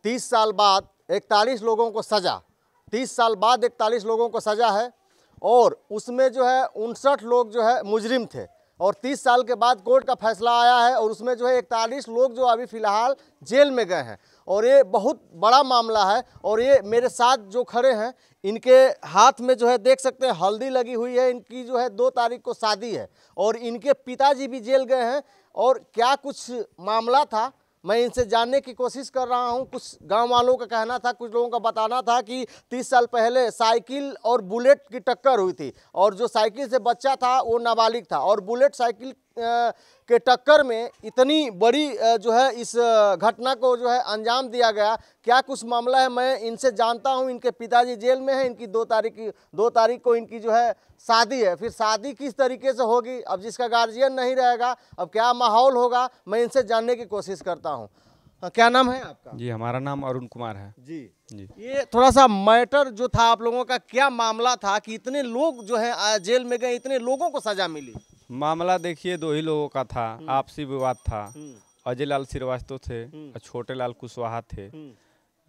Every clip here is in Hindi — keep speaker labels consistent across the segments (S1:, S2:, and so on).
S1: 30 साल बाद 41 लोगों को सज़ा, 30 साल बाद 41 लोगों को सज़ा है और उसमें जो है 59 लोग जो है मुजरिम थे और 30 साल के बाद कोर्ट का फैसला आया है और उसमें जो है 41 लोग जो अभी फ़िलहाल जेल में गए हैं और ये बहुत बड़ा मामला है। और ये मेरे साथ जो खड़े हैं इनके हाथ में जो है देख सकते हैं हल्दी लगी हुई है, इनकी जो है 2 तारीख को शादी है और इनके पिताजी भी जेल गए हैं। और क्या कुछ मामला था मैं इनसे जानने की कोशिश कर रहा हूं। कुछ गांव वालों का कहना था, कुछ लोगों का बताना था कि 30 साल पहले साइकिल और बुलेट की टक्कर हुई थी और जो साइकिल से बच्चा था वो नाबालिग था और बुलेट साइकिल के टक्कर में इतनी बड़ी जो है इस घटना को जो है अंजाम दिया गया। क्या कुछ मामला है मैं इनसे जानता हूं। इनके पिताजी जेल में हैं, इनकी 2 तारीख को इनकी जो है शादी है। फिर शादी किस तरीके से होगी, अब जिसका गार्जियन नहीं रहेगा अब क्या माहौल होगा, मैं इनसे जानने की कोशिश करता हूं। क्या नाम है आपका?
S2: जी हमारा नाम अरुण कुमार है।
S1: जी
S2: जी
S1: ये थोड़ा सा मैटर जो था आप लोगों का, क्या मामला था कि इतने लोग जो है जेल में गए, इतने लोगों को सजा मिली?
S2: मामला देखिए 2 ही लोगों का था, आपसी विवाद था। अजय लाल श्रीवास्तव थे और छोटे लाल कुशवाहा थे।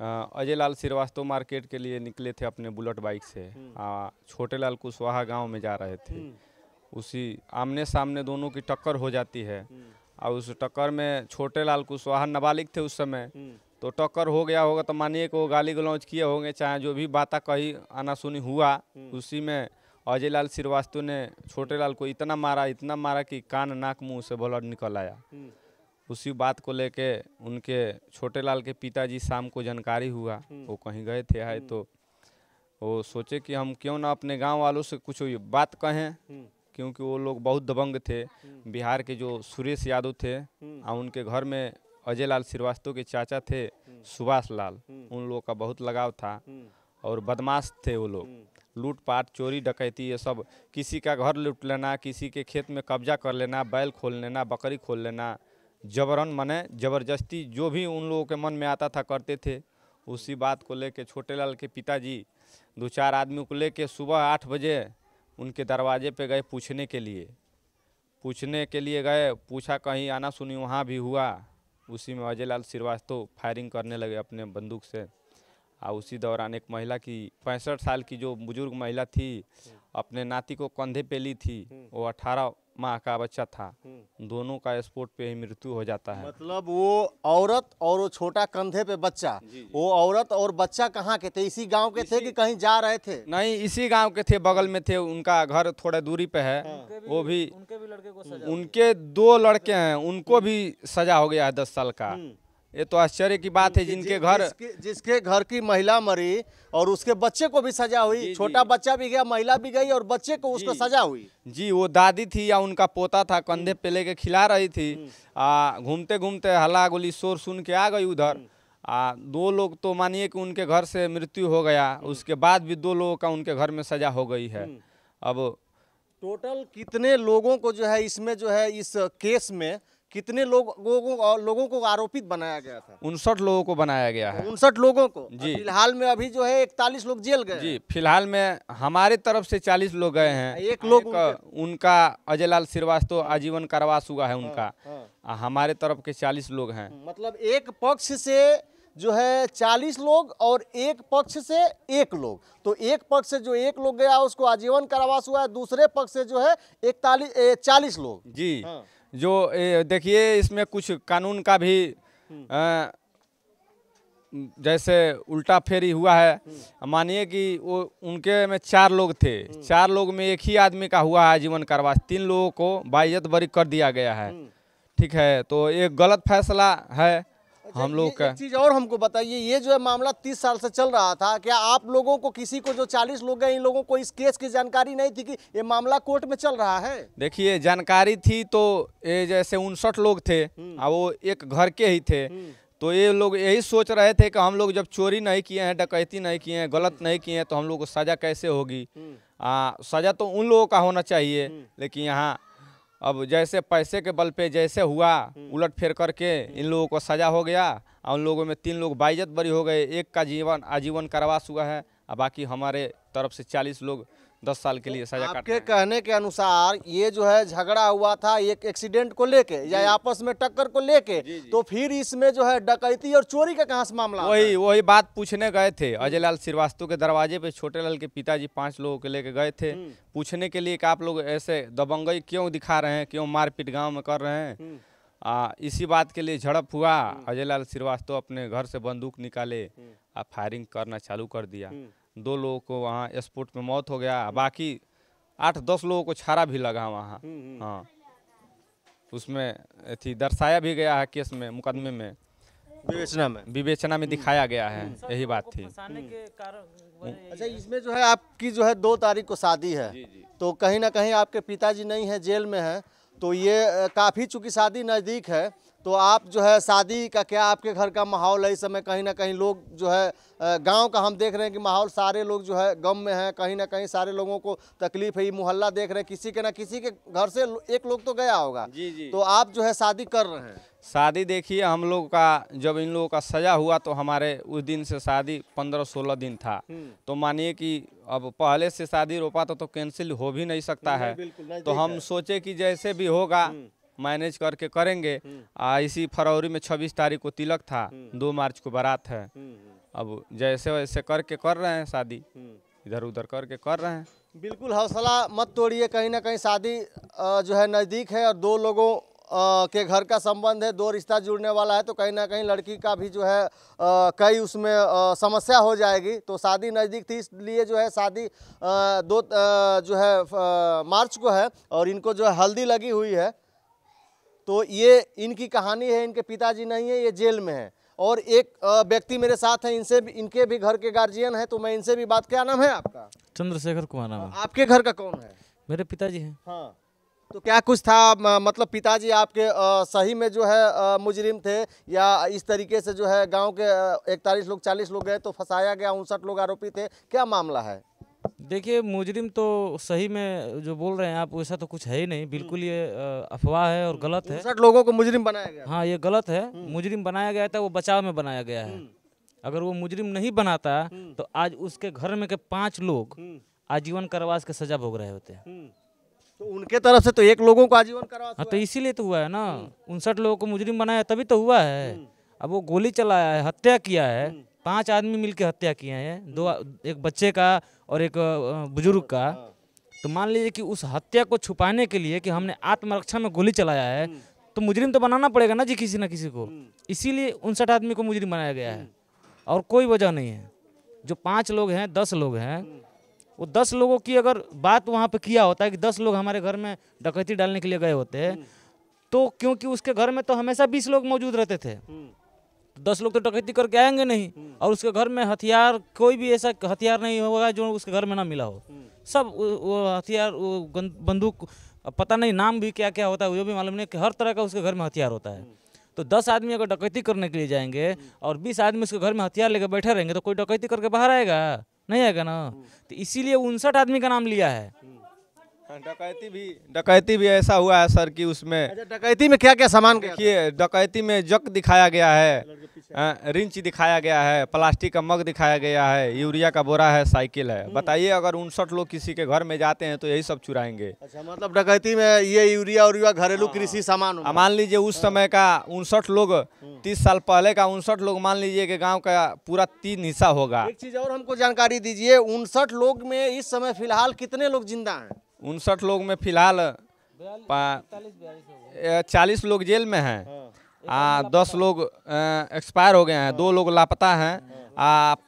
S2: अजय लाल श्रीवास्तव मार्केट के लिए निकले थे अपने बुलेट बाइक से, छोटे लाल कुशवाहा गांव में जा रहे थे। उसी आमने सामने दोनों की टक्कर हो जाती है और उस टक्कर में छोटे लाल कुशवाहा नाबालिग थे उस समय, तो टक्कर हो गया होगा तो मानिए कि वो गाली गलौज किए होंगे, चाहे जो भी बातें कही आना सुनी हुआ। उसी में अजय लाल श्रीवास्तव ने छोटे लाल को इतना मारा कि कान नाक मुंह से ब्लड निकल आया। उसी बात को लेके उनके छोटे लाल के पिताजी शाम को जानकारी हुआ, वो कहीं गए थे है तो वो सोचे कि हम क्यों ना अपने गांव वालों से कुछ बात कहें, क्योंकि वो लोग बहुत दबंग थे। बिहार के जो सुरेश यादव थे और उनके घर में अजय लाल श्रीवास्तव के चाचा थे सुभाष लाल, उन लोगों का बहुत लगाव था और बदमाश थे वो लोग। लूटपाट चोरी डकैती ये सब, किसी का घर लूट लेना, किसी के खेत में कब्जा कर लेना, बैल खोल लेना, बकरी खोल लेना, जबरन मने ज़बरदस्ती जो भी उन लोगों के मन में आता था करते थे। उसी बात को लेके छोटे लाल के पिताजी 2-4 आदमी को लेके सुबह 8 बजे उनके दरवाजे पे गए पूछने के लिए गए। पूछा कहीं आना सुनी वहाँ भी हुआ। उसी में अजय लाल श्रीवास्तव फायरिंग करने लगे अपने बंदूक से और उसी दौरान एक महिला की 65 साल की जो बुजुर्ग महिला थी अपने नाती को कंधे पे ली थी, वो 18 माह का बच्चा था। दोनों का स्पॉट पे ही मृत्यु हो जाता है।
S1: मतलब वो औरत और वो छोटा कंधे पे बच्चा, वो औरत और बच्चा कहाँ के थे? इसी गांव के थे कि कहीं जा रहे थे?
S2: नहीं, इसी गांव के थे, बगल में थे। उनका घर थोड़ा दूरी पे है। वो भी
S3: उनके भी लड़के को सजा,
S2: उनके 2 लड़के हैं, उनको भी सजा हो गया है 10 साल का। ये तो आश्चर्य की बात है।
S1: जिसके घर की महिला मरी और उसके बच्चे को भी सजा हुई। छोटा बच्चा भी गया, महिला भी गई और बच्चे को उसको सजा हुई।
S2: जी वो दादी थी या उनका पोता था, कंधे पे लेके खिला रही थी। घूमते घूमते हल्ला गोली शोर सुन के आ गई उधर। 2 लोग तो मानिए कि उनके घर से मृत्यु हो गया। उसके बाद भी 2 लोगों का उनके घर में सजा हो गई है। अब
S1: टोटल कितने लोगों को जो है इसमें जो है इस केस में कितने लोगों को आरोपित बनाया गया था?
S2: 59 लोगों को बनाया गया है।
S1: 59 लोगों को
S2: जी।
S1: फिलहाल में अभी जो है 41 लोग जेल गए।
S2: जी फिलहाल में हमारे तरफ से 40 लोग गए हैं।
S1: एक लोग
S2: उनका अजय लाल श्रीवास्तव आजीवन कारावास हुआ है उनका। हमारे तरफ के 40 लोग हैं।
S1: मतलब एक पक्ष से जो है 40 लोग और एक पक्ष से 1 लोग, तो एक पक्ष से जो 1 लोग गया उसको आजीवन कारावास हुआ है, दूसरे पक्ष से जो है 40 लोग।
S2: जी जो देखिए इसमें कुछ कानून का भी जैसे उल्टा फेरी हुआ है। मानिए कि वो उनके में 4 लोग थे, 4 लोग में एक ही आदमी का हुआ है आजीवन कारावास, 3 लोगों को बाइज्जत बरी कर दिया गया है। ठीक है, तो ये गलत फैसला है हम लोग का।
S1: एक चीज और हमको बताइए, ये जो है मामला 30 साल से चल रहा था, क्या आप लोगों को किसी को जो 40 लोग गए इन लोगों को इस केस की जानकारी नहीं थी कि ये मामला कोर्ट में चल रहा है?
S2: देखिए जानकारी थी तो ये जैसे 59 लोग थे और वो एक घर के ही थे, तो ये लोग यही सोच रहे थे कि हम लोग जब चोरी नहीं किए हैं, डकैती नहीं किए हैं, गलत नहीं किए हैं, तो हम लोग को सज़ा कैसे होगी। सज़ा तो उन लोगों का होना चाहिए, लेकिन यहाँ अब जैसे पैसे के बल पे जैसे हुआ उलट फेर करके इन लोगों को सज़ा हो गया और उन लोगों में 3 लोग बाइज्जत बरी हो गए, एक का आजीवन कारावास हुआ है और बाकी हमारे तरफ से 40 लोग 10 साल के लिए सजा काट
S1: आपके
S2: रहे हैं।
S1: कहने के अनुसार ये जो है झगड़ा हुआ था एक एक्सीडेंट को लेके या आपस में टक्कर को लेके, तो फिर इसमें जो है डकैती और चोरी का कहाँ से मामला आता है?
S2: वही बात पूछने गए थे अजय लाल श्रीवास्तव के दरवाजे पे। छोटे लाल के पिताजी 5 लोगों को लेके गए थे पूछने के लिए कि आप लोग ऐसे दबंगई क्यों दिखा रहे हैं, क्यों मारपीट गांव में कर रहे हैं। इसी बात के लिए झड़प हुआ। अजय लाल श्रीवास्तव अपने घर से बंदूक निकाले, फायरिंग करना चालू कर दिया। 2 लोगों को वहाँ स्पॉट में मौत हो गया, बाकी 8-10 लोगों को छारा भी लगा वहाँ। हाँ, उसमें थी दर्शाया भी गया है केस में, मुकदमे में, विवेचना में दिखाया गया है, यही बात थी।
S1: अच्छा, इसमें जो है आपकी जो है 2 तारीख को शादी है, तो कहीं ना कहीं आपके पिताजी नहीं है, जेल में है, तो ये काफ़ी चूँकि शादी नज़दीक है, तो आप जो है शादी का क्या आपके घर का माहौल है इस समय? कहीं ना कहीं लोग जो है गांव का हम देख रहे हैं कि माहौल, सारे लोग जो है गम में हैं, कहीं ना कहीं सारे लोगों को तकलीफ है। ये मोहल्ला देख रहे हैं, किसी के ना किसी के घर से एक लोग तो गया होगा।
S2: जी।
S1: तो आप जो है शादी कर रहे हैं?
S2: शादी देखिए, हम लोग का जब इन लोगों का सजा हुआ तो हमारे उस दिन से शादी 15-16 दिन था। तो मानिए कि अब पहले से शादी रोपा तो कैंसिल हो भी नहीं सकता है। तो हम सोचे कि जैसे भी होगा मैनेज करके करेंगे। इसी फरवरी में 26 तारीख को तिलक था, 2 मार्च को बारात है। अब जैसे वैसे करके कर रहे हैं शादी, इधर उधर करके कर रहे हैं।
S1: बिल्कुल हौसला मत तोड़िए, कहीं ना कहीं शादी जो है नज़दीक है और 2 लोगों के घर का संबंध है, 2 रिश्ता जुड़ने वाला है, तो कहीं ना कहीं लड़की का भी जो है कई उसमें समस्या हो जाएगी। तो शादी नज़दीक थी, इसलिए जो है शादी 2 जो है मार्च को है और इनको जो है हल्दी लगी हुई है। तो ये इनकी कहानी है, इनके पिताजी नहीं है, ये जेल में है। और एक व्यक्ति मेरे साथ हैं, इनसे भी, इनके भी घर के गार्जियन हैं, तो मैं इनसे भी बात, क्या नाम है आपका?
S3: चंद्रशेखर कुमार नाम है।
S1: आपके घर का कौन है?
S3: मेरे पिताजी हैं।
S1: हाँ, तो क्या कुछ था, मतलब पिताजी आपके सही में जो है मुजरिम थे, या इस तरीके से जो है गांव के 41 लोग 40 लोग गए तो फंसाया गया, 59 लोग आरोपी थे, क्या मामला है?
S3: देखिए, मुजरिम तो सही में जो बोल रहे हैं आप, वैसा तो कुछ है ही नहीं, बिल्कुल ये अफवाह है और गलत है।
S1: 59 लोगों को मुजरिम बनाया गया?
S3: हाँ, ये गलत है। मुजरिम बनाया गया था, वो बचाव में बनाया गया है। अगर वो मुजरिम नहीं बनाता तो आज उसके घर में के 5 लोग आजीवन कारावास के सजा भोग रहे होते हैं।
S1: तो उनके तरफ से तो 1 लोगों को आजीवन कारावास
S3: हाँ, तो इसीलिए तो हुआ है ना। 59 लोगों को मुजरिम बनाया तभी तो हुआ है। अब वो गोली चलाया है, हत्या किया है, 5 आदमी मिलकर हत्या किए हैं, 2, एक बच्चे का और एक बुजुर्ग का। तो मान लीजिए कि उस हत्या को छुपाने के लिए कि हमने आत्मरक्षा में गोली चलाया है, तो मुजरिम तो बनाना पड़ेगा ना जी, किसी ना किसी को। इसीलिए 59 आदमी को मुजरिम बनाया गया है और कोई वजह नहीं है। जो 5 लोग हैं, 10 लोग हैं, वो 10 लोगों की अगर बात वहाँ पे किया होता है कि 10 लोग हमारे घर में डकैती डालने के लिए गए होते, तो क्योंकि उसके घर में तो हमेशा 20 लोग मौजूद रहते थे, 10 लोग तो डकैती करके आएंगे नहीं। और उसके घर में हथियार, कोई भी ऐसा हथियार नहीं होगा जो उसके घर में ना मिला हो। सब वो हथियार, वो बंदूक, पता नहीं नाम भी क्या क्या होता है वो भी मालूम नहीं, कि हर तरह का उसके घर में हथियार होता है। तो 10 आदमी अगर डकैती करने के लिए जाएंगे और 20 आदमी उसके घर में हथियार लेकर बैठे रहेंगे, तो कोई डकैती करके बाहर आएगा? नहीं आएगा ना। तो इसीलिए 59 आदमी का नाम लिया है।
S2: डकैती भी ऐसा हुआ है सर कि उसमें,
S1: अच्छा, डकैती में क्या क्या सामान गया?
S2: देखिए, डकैती में जक दिखाया गया है, रिंच दिखाया गया है, प्लास्टिक का मग दिखाया गया है, यूरिया का बोरा है, साइकिल है। बताइए, अगर 59 लोग किसी के घर में जाते हैं तो यही सब चुराएंगे।
S1: अच्छा, मतलब डकैती में ये यूरिया घरेलू कृषि सामान।
S2: मान लीजिए उस समय का 59 लोग, 30 साल पहले का 59 लोग, मान लीजिए कि गांव का पूरा 3 हिस्सा होगा।
S1: एक चीज और हमको जानकारी दीजिए, 59 लोग में इस समय फिलहाल कितने लोग जिंदा हैं?
S2: 59 लोग में फिलहाल 40 लोग जेल में हैं, 10 लोग एक्सपायर हो गए हैं, 2 लोग लापता हैं,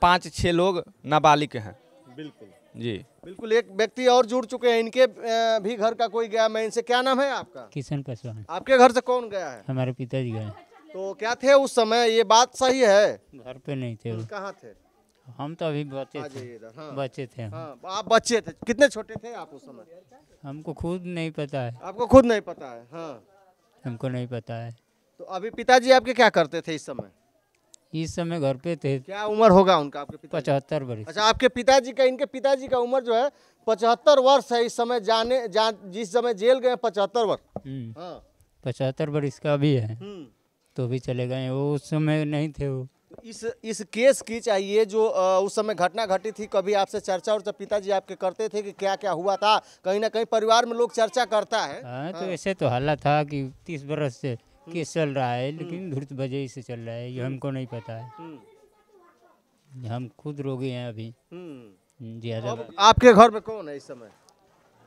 S2: 5-6 लोग नाबालिग हैं।
S1: बिल्कुल
S2: जी,
S1: बिल्कुल। एक व्यक्ति और जुड़ चुके हैं, इनके भी घर का कोई गया। मैं इनसे, क्या नाम है आपका?
S4: किशन पासवान।
S1: आपके घर से कौन गया है?
S4: हमारे पिताजी गए।
S1: तो क्या थे उस समय, ये बात सही है?
S4: घर पे नहीं थे वो।
S1: कहाँ थे?
S4: हम तो अभी बच्चे थे।
S1: हाँ।
S4: बच्चे थे हम।
S1: हाँ, आप बच्चे थे। कितने छोटे थे आप उस समय?
S4: हमको खुद नहीं पता है।
S1: आपको खुद नहीं पता है? हाँ,
S4: हमको नहीं पता है।
S1: तो अभी पिताजी आपके क्या करते थे इस समय?
S4: इस समय घर पे थे।
S1: क्या उम्र होगा उनका, आपके पिताजी?
S4: 75 वर्ष।
S1: अच्छा, आपके पिताजी का, इनके पिताजी का उम्र जो है 75 वर्ष है इस समय। जिस समय जेल गए 75 वर्ष। हाँ,
S4: 75 वर्ष का भी है, तो भी चले गए। वो उस समय नहीं थे वो।
S1: इस केस की चाहिए जो उस समय घटना घटी थी, कभी आपसे चर्चा और पिताजी आपके करते थे कि क्या क्या हुआ था? कहीं ना कहीं परिवार में लोग चर्चा करता है।
S4: हाँ तो ऐसे तो हालत था कि 30 बरस से केस चल रहा है, लेकिन धुर्त वजह से चल रहा है, ये हमको नहीं पता है। हम खुद रोगी हैं अभी ज़्यादा।
S1: अब आपके घर में कौन है इस समय?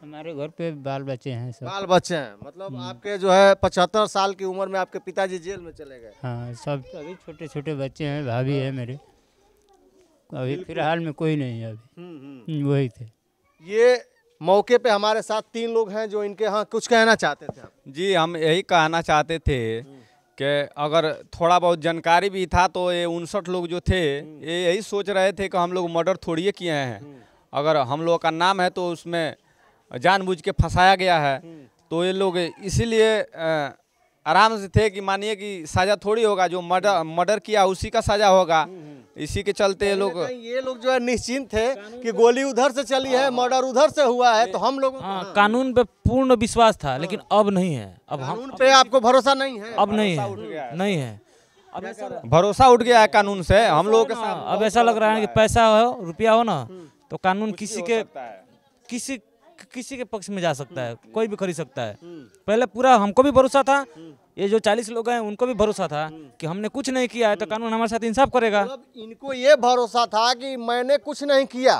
S4: हमारे घर पे बाल बच्चे हैं सब।
S1: बाल बच्चे हैं, मतलब आपके जो है 75 साल की उम्र में आपके पिताजी जेल में चले गए।
S4: हाँ सब अभी छोटे छोटे बच्चे हैं, भाभी है मेरे, अभी फिलहाल में कोई नहीं है अभी। वही थे।
S1: ये मौके पे हमारे साथ 3 लोग हैं जो इनके यहाँ कुछ कहना चाहते थे आप।
S2: जी हम यही कहना चाहते थे कि अगर थोड़ा बहुत जानकारी भी था तो ये 59 लोग जो थे ये यही सोच रहे थे कि हम लोग मर्डर थोड़ी किए हैं। अगर हम लोग का नाम है तो उसमें जानबूझ के फंसाया गया है, तो ये लोग इसीलिए आराम से थे कि मानिए कि सज़ा थोड़ी होगा, जो मर्डर किया उसी का सज़ा होगा। इसी के चलते ये लोग
S1: जो है निश्चिंत थे कि गोली उधर से चली है, मर्डर उधर से हुआ है, तो हम लोग
S3: कानून पे पूर्ण विश्वास था, लेकिन अब नहीं है। अब
S1: कानून पे आपको भरोसा नहीं है?
S3: अब नहीं है, नहीं है। अब ऐसा
S2: भरोसा उठ गया है कानून से हम लोगों के साथ।
S3: अब ऐसा लग रहा है कि पैसा हो, रुपया हो ना, तो कानून किसी के पक्ष में जा सकता है, कोई भी खरीद सकता है। पहले पूरा हमको भी भरोसा था, ये जो 40 लोग हैं उनको भी भरोसा था कि हमने कुछ नहीं किया है तो कानून हमारे साथ इंसाफ करेगा।
S1: मतलब इनको ये भरोसा था कि मैंने कुछ नहीं किया,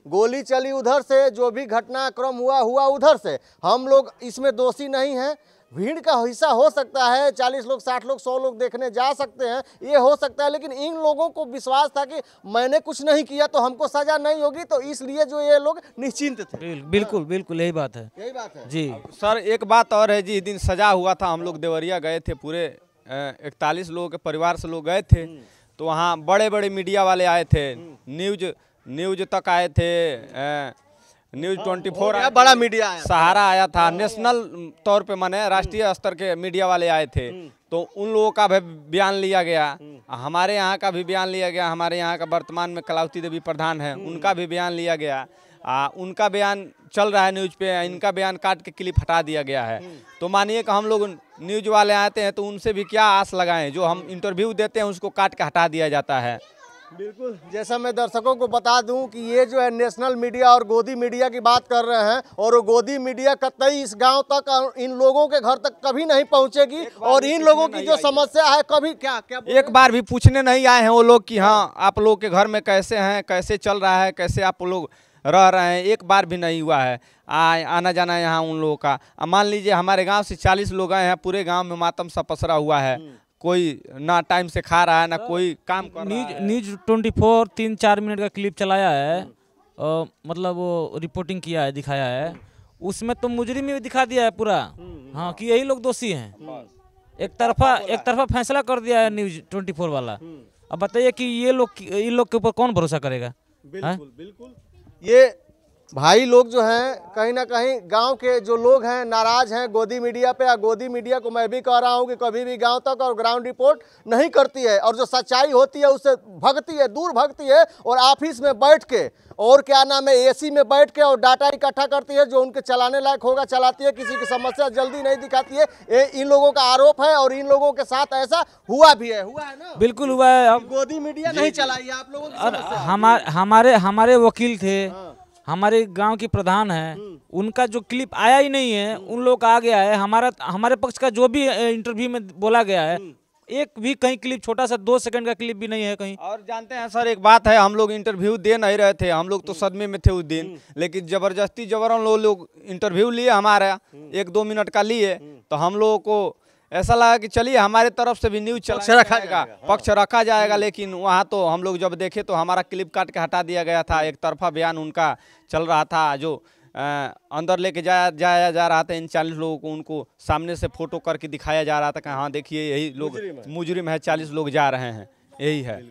S1: गोली चली उधर से, जो भी घटनाक्रम हुआ उधर से, हम लोग इसमें दोषी नहीं हैं। भीड़ का हिस्सा हो सकता है, 40 लोग 60 लोग 100 लोग देखने जा सकते हैं, ये हो सकता है, लेकिन इन लोगों को विश्वास था कि मैंने कुछ नहीं किया तो हमको सजा नहीं होगी, तो इसलिए जो ये लोग निश्चिंत थे।
S3: बिल्कुल बिल्कुल यही बात है,
S1: यही बात है
S3: जी।
S2: सर एक बात और है, जिस दिन सजा हुआ था हम लोग देवरिया गए थे, पूरे 41 लोगों के परिवार से लोग गए थे, तो वहाँ बड़े बड़े मीडिया वाले आए थे, न्यूज तक आए थे, न्यूज 24 आया,
S1: बड़ा मीडिया आया,
S2: सहारा आया था, नेशनल तौर पे माने राष्ट्रीय स्तर के मीडिया वाले आए थे, तो उन लोगों का भी बयान लिया गया, हमारे यहाँ का भी बयान लिया गया। हमारे यहाँ का वर्तमान में कलावती देवी प्रधान है, उनका भी बयान लिया गया। उनका बयान चल रहा है न्यूज पे, इनका बयान काट के क्लिप हटा दिया गया है। तो मानिए कि हम लोग न्यूज वाले आते हैं तो उनसे भी क्या आस लगाएं, जो हम इंटरव्यू देते हैं उसको काट के हटा दिया जाता है।
S1: बिल्कुल, जैसा मैं दर्शकों को बता दूं कि ये जो है नेशनल मीडिया और गोदी मीडिया की बात कर रहे हैं, और वो गोदी मीडिया कतई इस गांव तक, इन लोगों के घर तक कभी नहीं पहुंचेगी, और इन लोगों की जो समस्या है कभी क्या
S2: एक बार भी पूछने नहीं आए हैं वो लोग कि हाँ आप लोग के घर में कैसे हैं, कैसे चल रहा है, कैसे आप लोग रह रहे हैं, एक बार भी नहीं हुआ है आना जाना यहाँ उन लोगों का। मान लीजिए हमारे गाँव से 40 लोग आए हैं, पूरे गाँव में मातम सा पसरा हुआ है, कोई ना टाइम से खा रहा है ना कोई काम कर रहा है।
S3: न्यूज 24 3-4 मिनट का क्लिप चलाया है, मतलब वो रिपोर्टिंग किया है, दिखाया है, उसमें तो मुजरिम भी दिखा दिया है पूरा, हाँ, कि यही लोग दोषी हैं। एक तरफा फैसला कर दिया है न्यूज 24 वाला। अब बताइए कि इन लोग के ऊपर कौन भरोसा करेगा?
S1: बिल्कुल ये भाई लोग जो हैं कहीं ना कहीं गांव के जो लोग हैं नाराज हैं गोदी मीडिया पे। गोदी मीडिया को मैं भी कह रहा हूं कि कभी भी गांव तक और ग्राउंड रिपोर्ट नहीं करती है, और जो सच्चाई होती है उससे भगती है, दूर भगती है, और ऑफिस में बैठ के और क्या नाम है एसी में बैठ के और डाटा इकट्ठा करती है, जो उनके चलाने लायक होगा चलाती है, किसी की समस्या जल्दी नहीं दिखाती है। ये इन लोगों का आरोप है, और इन लोगों के साथ ऐसा हुआ भी है, हुआ है ना?
S3: बिल्कुल हुआ है। अब
S1: गोदी मीडिया नहीं चलाई है आप लोगों की समस्या।
S3: हमारे वकील थे, हमारे गांव की प्रधान है, उनका जो क्लिप आया ही नहीं है, उन लोग का आ गया है। हमारे पक्ष का जो भी इंटरव्यू में बोला गया है, एक भी कहीं क्लिप, छोटा सा 2 सेकंड का क्लिप भी नहीं है कहीं।
S2: और जानते हैं सर एक बात है, हम लोग इंटरव्यू दे नहीं रहे थे, हम लोग तो सदमे में थे उस दिन, लेकिन जबरन लोग इंटरव्यू लिए हमारा 1-2 मिनट का लिए, तो हम लोगों को ऐसा लगा कि चलिए हमारे तरफ से भी न्यूज पक्ष रखा जाएगा। लेकिन वहाँ तो हम लोग जब देखे तो हमारा क्लिप काट के हटा दिया गया था। एक तरफा बयान उनका चल रहा था, जो अंदर लेके जाया जा रहा था इन 40 लोगों को, उनको सामने से फोटो करके दिखाया जा रहा था कि हाँ देखिए यही लोग मुजरिम है, 40 लोग जा रहे हैं, यही है।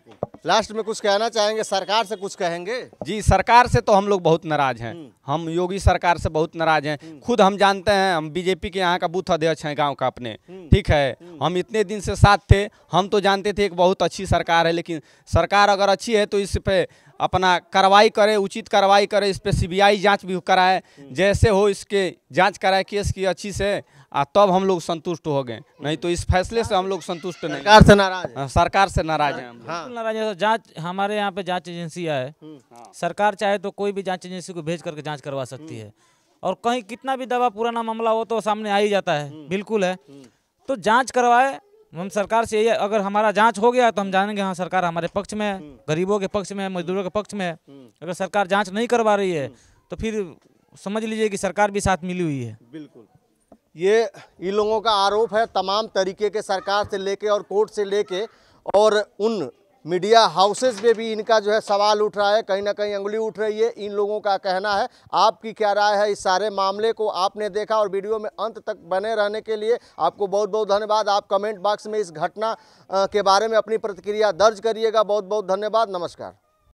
S1: लास्ट में कुछ कहना चाहेंगे? सरकार से कुछ कहेंगे?
S2: जी सरकार से तो हम लोग बहुत नाराज हैं, हम योगी सरकार से बहुत नाराज हैं। खुद हम जानते हैं, हम बीजेपी के यहाँ का बूथ अध्यक्ष हैं गांव का अपने, ठीक है, हम इतने दिन से साथ थे, हम तो जानते थे एक बहुत अच्छी सरकार है, लेकिन सरकार अगर अच्छी है तो इस पे अपना कार्रवाई करे, उचित कार्रवाई करे, इस पे CBI जांच भी कराए, जैसे हो इसके जांच कराए केस की अच्छी से, तब हम लोग संतुष्ट हो गए, नहीं तो इस फैसले से हम लोग संतुष्ट नहीं।
S1: सरकार से नाराज है।
S2: सरकार से नाराज हैं हम लोग।
S3: बिल्कुल नाराज है। जांच हमारे यहाँ पे जांच एजेंसियाँ है, सरकार चाहे तो कोई भी जांच एजेंसी को भेज करके जांच करवा सकती है, और कहीं कितना भी दवा पुराना मामला हो तो सामने आ ही जाता है। बिल्कुल है, तो जांच करवाए। हम सरकार से यही, अगर हमारा जांच हो गया तो हम जानेंगे हाँ सरकार हमारे पक्ष में है, गरीबों के पक्ष में है, मजदूरों के पक्ष में है। अगर सरकार जांच नहीं करवा रही है तो फिर समझ लीजिए कि सरकार भी साथ मिली हुई है।
S1: बिल्कुल, ये इन लोगों का आरोप है तमाम तरीके के, सरकार से लेके और कोर्ट से लेके और उन मीडिया हाउसेस में भी इनका जो है सवाल उठ रहा है, कहीं ना कहीं अंगुली उठ रही है। इन लोगों का कहना है। आपकी क्या राय है इस सारे मामले को? आपने देखा और वीडियो में अंत तक बने रहने के लिए आपको बहुत बहुत धन्यवाद। आप कमेंट बॉक्स में इस घटना के बारे में अपनी प्रतिक्रिया दर्ज करिएगा। बहुत बहुत धन्यवाद। नमस्कार।